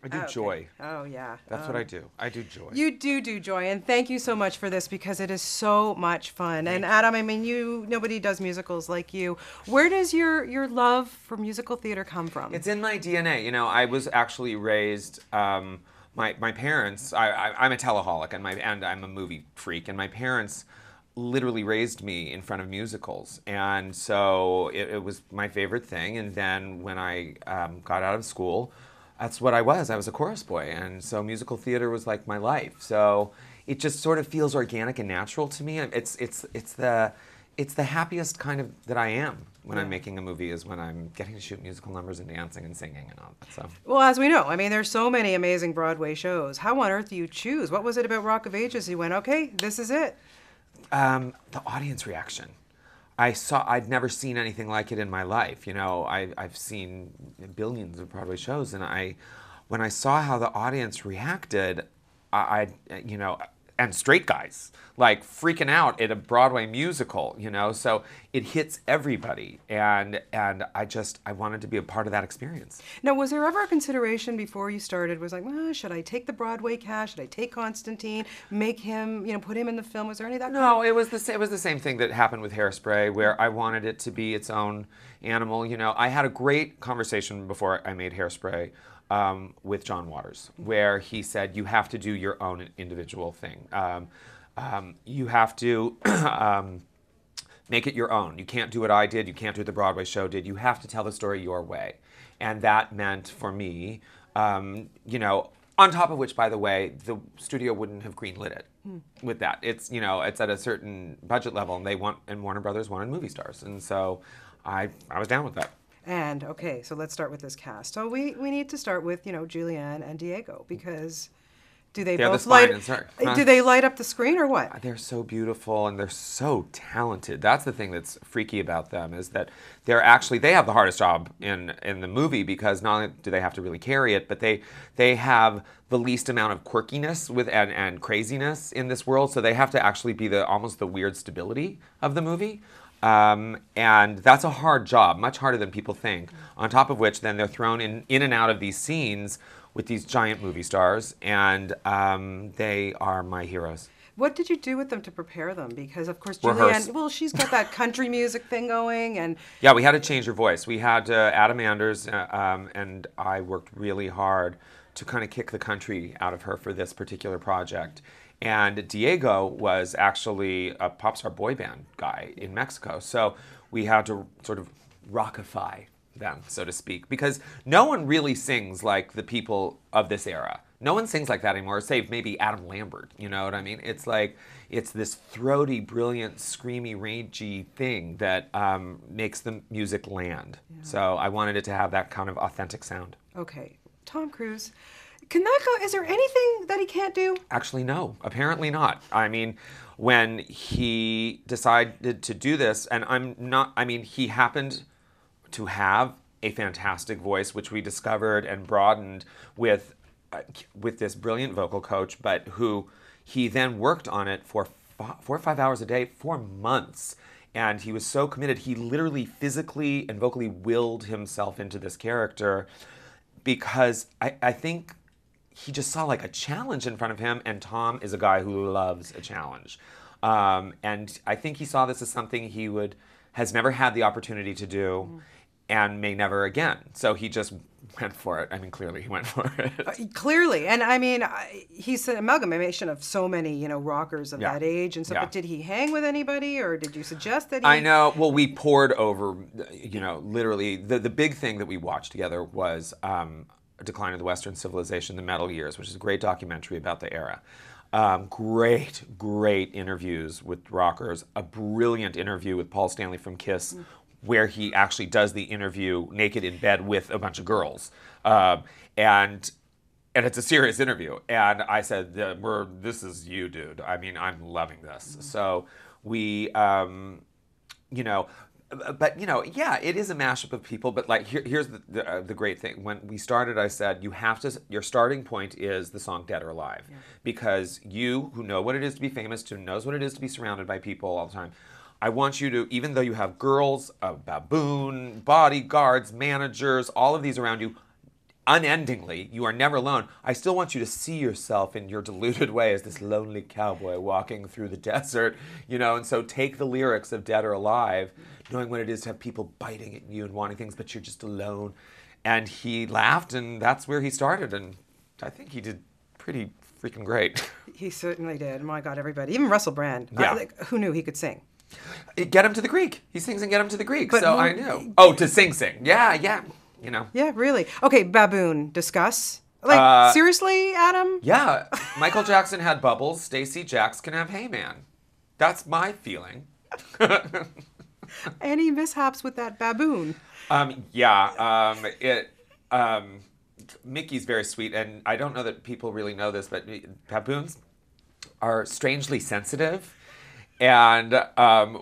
I do Okay. joy. Oh, yeah. That's what I do. I do joy. You do joy, and thank you so much for this because it is so much fun. And Adam, I mean, nobody does musicals like you. Where does your love for musical theater come from? It's in my DNA. You know, I was actually raised. My parents. I'm a teleholic, and I'm a movie freak, and my parents literally raised me in front of musicals, and so it was my favorite thing. And then when I got out of school, that's what I was. I was a chorus boy, and so musical theater was like my life. So it just sort of feels organic and natural to me. It's the happiest kind of that I am when I'm making a movie is when I'm getting to shoot musical numbers and dancing and singing and all that. So Well, as we know, I mean, there's so many amazing Broadway shows. How on earth do you choose? What was it about Rock of Ages? You went, okay, this is it. the audience reaction. I'd never seen anything like it in my life. You know, I've seen billions of Broadway shows, and when I saw how the audience reacted, you know, and straight guys like freaking out at a Broadway musical, you know, so it hits everybody, and I wanted to be a part of that experience. Now, was there ever a consideration before you started? Was like, well, should I take the Broadway cast? Should I take Constantine? Make him, put him in the film? Was there any of that? No, it was the same thing that happened with Hairspray, where I wanted it to be its own animal. You know, I had a great conversation before I made Hairspray with John Waters, where he said you have to do your own individual thing. You have to make it your own. You can't do what I did. You can't do what the Broadway show did. You have to tell the story your way, and that meant for me, you know. On top of which, by the way, the studio wouldn't have greenlit it with that. It's it's at a certain budget level, and Warner Brothers wanted movie stars, and so I was down with that. And okay, so let's start with this cast. So we need to start with Julianne and Diego because do they They're the both spine and start. do they light up the screen or what? They're so beautiful and they're so talented. That's the thing that's freaky about them is that they have the hardest job in the movie because not only do they have to really carry it, but they have the least amount of quirkiness and craziness in this world. So they have to actually be almost the weird stability of the movie. And that's a hard job, much harder than people think. On top of which, then they're thrown in and out of these scenes with these giant movie stars, and they are my heroes. What did you do with them to prepare them? Because of course Rehearse. Julianne, well, she's got that country music thing going, and Yeah, we had to change her voice. We had Adam Anders, and I worked really hard to kind of kick the country out of her for this particular project. And Diego was actually a pop star boy band guy in Mexico. So we had to sort of rockify them, so to speak, because no one really sings like the people of this era. No one sings like that anymore, save maybe Adam Lambert, you know what I mean? It's like, it's this throaty, brilliant, screamy, rangy thing that makes the music land. Yeah. So I wanted it to have that kind of authentic sound. okay, Tom Cruise. Can that go? Is there anything that he can't do? Actually, no. Apparently not. I mean, when he decided to do this, and he happened to have a fantastic voice, which we discovered and broadened with this brilliant vocal coach, but who he then worked on it for 4 or 5 hours a day for months. And he was so committed, he literally physically and vocally willed himself into this character because I think he just saw like a challenge in front of him, and Tom is a guy who loves a challenge. And I think he saw this as something has never had the opportunity to do and may never again. So he just went for it. I mean, clearly he went for it. Clearly, and I mean, he's an amalgamation of so many, rockers of that age, and so. Yeah. But did he hang with anybody, or did you suggest that he? I know. Well, we poured over, literally. The big thing that we watched together was Decline of the Western Civilization, The Metal Years, which is a great documentary about the era. Great interviews with rockers. A brilliant interview with Paul Stanley from Kiss, where he actually does the interview naked in bed with a bunch of girls, and it's a serious interview. And I said, "This is you, dude. I mean, I'm loving this." So we, but yeah, it is a mashup of people. But like, here's the great thing. When we started, I said your starting point is the song "Dead or Alive," because you, who know what it is to be famous, who knows what it is to be surrounded by people all the time. I want you to, even though you have girls, a baboon, bodyguards, managers, all of these around you, unendingly. You are never alone. I still want you to see yourself in your deluded way as this lonely cowboy walking through the desert, and so take the lyrics of Dead or Alive, knowing what it is to have people biting at you and wanting things, but you're just alone. And he laughed, and that's where he started, and I think he did pretty freaking great. He certainly did. My God, everybody. Even Russell Brand. Yeah. Who knew he could sing? Get him to the Greek. He sings and Get him to the Greek. But so I knew. Oh, to sing. Yeah. Yeah, really. Okay, baboon. Discuss. Seriously, Adam? Yeah. Michael Jackson had Bubbles. Stacey Jacks can have Hey Man. That's my feeling. Any mishaps with that baboon? Mickey's very sweet, and I don't know that people really know this, but baboons are strangely sensitive. And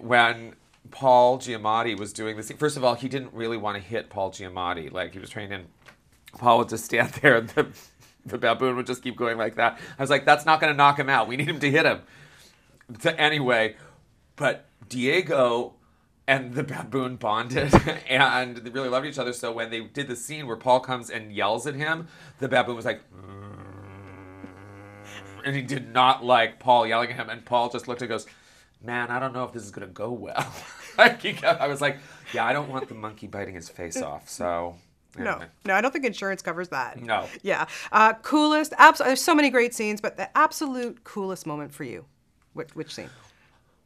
when Paul Giamatti was doing this, first of all, he didn't really want to hit Paul Giamatti. Like, he was trained in, Paul would just stand there, and the baboon would just keep going like that. I was like, that's not going to knock him out. We need him to hit him. So anyway, but Diego and the baboon bonded, and they really loved each other. So when they did the scene where Paul comes and yells at him, the baboon was like, and he did not like Paul yelling at him. And Paul just looked and goes, man, I don't know if this is going to go well. I was like, yeah, I don't want the monkey biting his face off. So no, I don't think insurance covers that. No. Yeah. Coolest, there's so many great scenes, but the absolute coolest moment for you, which scene?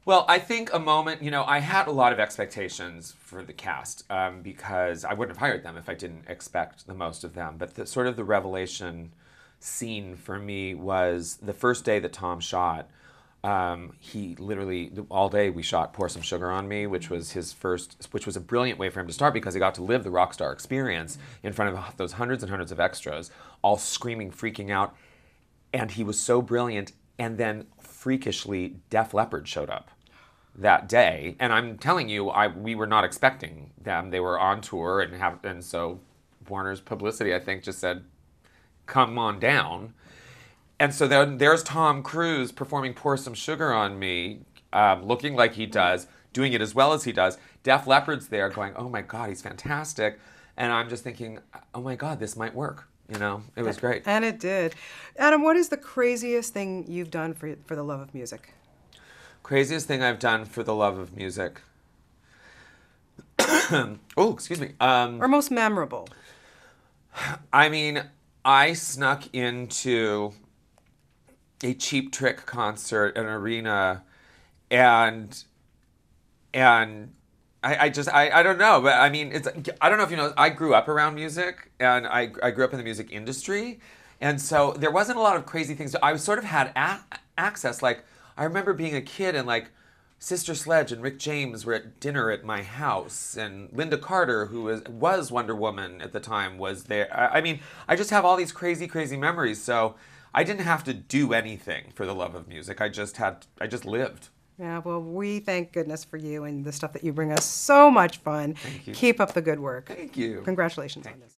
Well, I think a moment, I had a lot of expectations for the cast because I wouldn't have hired them if I didn't expect the most of them. But sort of the revelation scene for me was the first day that Tom shot. He literally, all day we shot Pour Some Sugar on Me, which was a brilliant way for him to start because he got to live the rock star experience in front of those hundreds and hundreds of extras, all screaming, freaking out. And he was so brilliant. And then freakishly, Def Leppard showed up that day, and I'm telling you, we were not expecting them. They were on tour, and so Warner's publicity, I think, just said, "Come on down." And so then there's Tom Cruise performing "Pour Some Sugar on Me," looking like he does, doing it as well as he does. Def Leppard's there, going, "Oh my God, he's fantastic," and I'm just thinking, "Oh my God, this might work." It was great. And it did. Adam, what is the craziest thing you've done for the love of music? Craziest thing I've done for the love of music. Oh, excuse me. Or most memorable? I mean, I snuck into a Cheap Trick concert, an arena, and I don't know, but I mean, I don't know if you know, I grew up around music, and I grew up in the music industry, and so there wasn't a lot of crazy things. I sort of had access, like, I remember being a kid and like Sister Sledge and Rick James were at dinner at my house, and Linda Carter, who was Wonder Woman at the time, was there. I mean, I just have all these crazy, crazy memories, so I didn't have to do anything for the love of music. I just lived. Yeah, well, we thank goodness for you and the stuff that you bring us. So much fun. Thank you. Keep up the good work. Thank you. Congratulations on this.